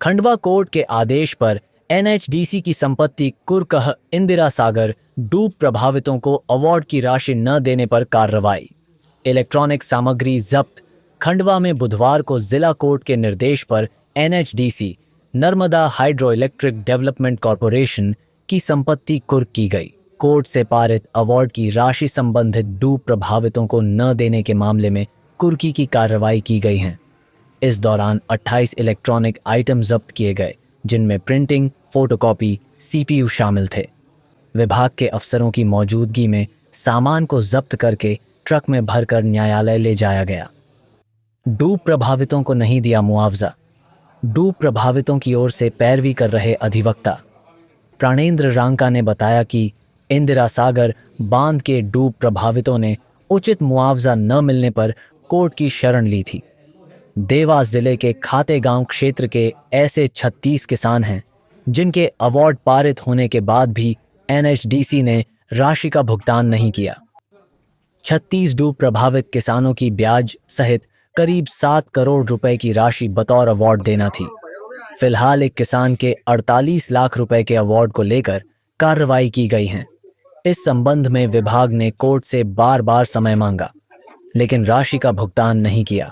Khandwa court के आदेश पर NHDC की संपत्ति कुरकह इंदिरा सागर डूब प्रभावितों को अवार्ड की राशि न देने पर कार्रवाई। इलेक्ट्रॉनिक सामग्री जब्त। खंडवा में बुधवार को जिला कोर्ट के निर्देश पर NHDC Narmada hydro electric development corporation की संपत्ति कुर्क की गई। कोर्ट से पारित अवार्ड की राशि संबंधित डूब प्रभावितों को न देने के मामले में कुर्की की कार्रवाई की गई है। इस दौरान 28 इलेक्ट्रॉनिक आइटम जब्त किए गए, जिनमें प्रिंटिंग, फोटोकॉपी, सीपीयू शामिल थे। विभाग के अफसरों की मौजूदगी में सामान को जब्त करके ट्रक में भरकर न्यायालय ले जाया गया। डूब प्रभावितों को नहीं दिया मुआवजा। डूब प्रभावितों की ओर से पैरवी कर रहे अधिवक्ता प्राणेंद्र रांका ने बताया कि इंदिरा सागर बांध के डूब प्रभावितों ने उचित मुआवजा न मिलने पर कोर्ट की शरण ली थी। देवास जिले के खातेगांव क्षेत्र के ऐसे 36 किसान हैं जिनके अवार्ड पारित होने के बाद भी एनएचडीसी ने राशि का भुगतान नहीं किया। 36 डूब प्रभावित किसानों की ब्याज सहित करीब 7 करोड़ रुपए की राशि बतौर अवार्ड देना थी। फिलहाल एक किसान के 48 लाख रुपए के अवार्ड को लेकर कार्रवाई की गई है। इस संबंध में विभाग ने कोर्ट से बार बार समय मांगा, लेकिन राशि का भुगतान नहीं किया।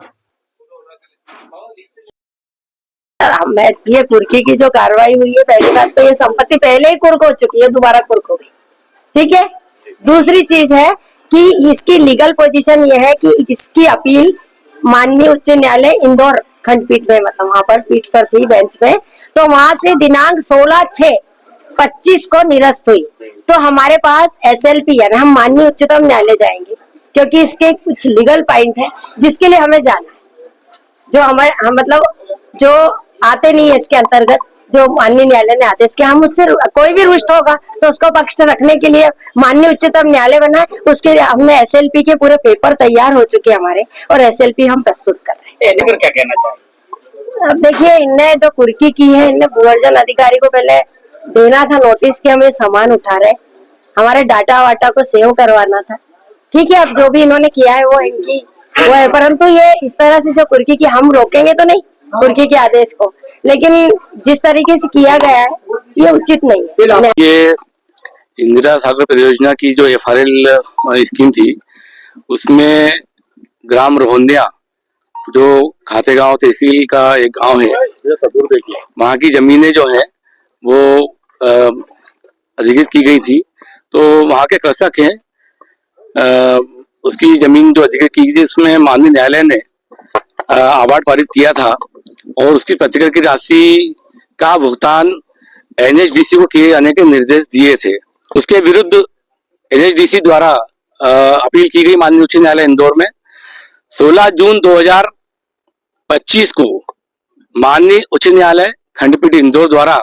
ये कुर्की की जो कार्रवाई हुई है, पहली बात तो ये संपत्ति पहले ही कुर्क हो चुकी है, दोबारा कुर्क हो गई, ठीक है। दूसरी चीज है कि इसकी लीगल पोजीशन ये है कि इसकी अपील माननीय उच्च न्यायालय इंदौर खंडपीठ में, मतलब वहां पर पीठ पर थी, बेंच पे, तो वहां से दिनांक 16/6/25 को निरस्त हुई। तो हमारे पास एसएलपी है, हम माननीय उच्चतम न्यायालय जाएंगे क्योंकि इसके कुछ लीगल पॉइंट है जिसके लिए हमें जाना है, जो हमारे मतलब जो आते नहीं है इसके अंतर्गत, जो माननीय न्यायालय ने आदेश किया, हम उससे कोई भी रुष्ट होगा तो उसको पक्ष रखने के लिए माननीय उच्चतम न्यायालय बना है। उसके लिए हमने एसएलपी के पूरे पेपर तैयार हो चुके हमारे, और एसएलपी हम प्रस्तुत कर रहे हैं। क्या कहना चाहिए? अब देखिए, इनने जो कुर्की की है, इनने भूअर्जन अधिकारी को पहले देना था नोटिस कि हम ये सामान उठा रहे, हमारे डाटा वाटा को सेव करवाना था, ठीक है। अब जो भी इन्होंने किया है वो इनकी वो है, परंतु ये इस तरह से जो कुर्की की, हम रोकेंगे तो नहीं कुर्की के आदेश को, लेकिन जिस तरीके से किया गया है ये उचित नहीं है। ये इंदिरा सागर परियोजना की जो एफआरएल स्कीम थी, उसमें ग्राम रोहंदिया जो खातेगांव तहसील का एक गांव है, वहाँ की जमीनें जो है वो अधिकृत की गई थी। तो वहाँ के कृषक हैं, उसकी जमीन जो अधिकृत की गई थी, उसमें माननीय न्यायालय ने अवार्ड पारित किया था और उसकी प्रतिकर की राशि का भुगतान एनएचडीसी को किए जाने के निर्देश दिए थे। उसके विरुद्ध एनएचडीसी द्वारा अपील की गई माननीय उच्च न्यायालय इंदौर में। 16 जून 2025 को माननीय उच्च न्यायालय खंडपीठ इंदौर द्वारा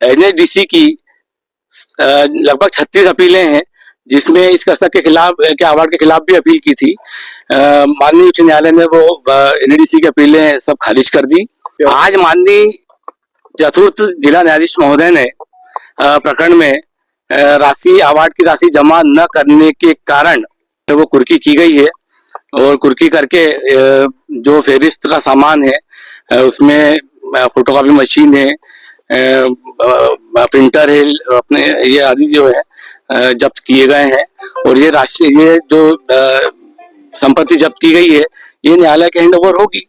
एनएचडीसी की लगभग 36 अपीलें हैं, जिसमें इस कृषक के खिलाफ के अवार्ड के खिलाफ भी अपील की थी। माननीय उच्च न्यायालय ने वो एनएचडीसी की अपीलें सब खारिज कर दी। आज माननीय चतुर्थ जिला न्यायाधीश महोदय ने प्रकरण में राशि अवार्ड की राशि जमा न करने के कारण वो कुर्की की गई है, और कुर्की करके जो फेरिस्त का सामान है उसमें फोटोकॉपी मशीन है, प्रिंटर है, अपने ये आदि जो है जब्त किए गए हैं। और ये राशि, ये जो संपत्ति जब्त की गई है, ये न्यायालय के हैंड ओवर होगी।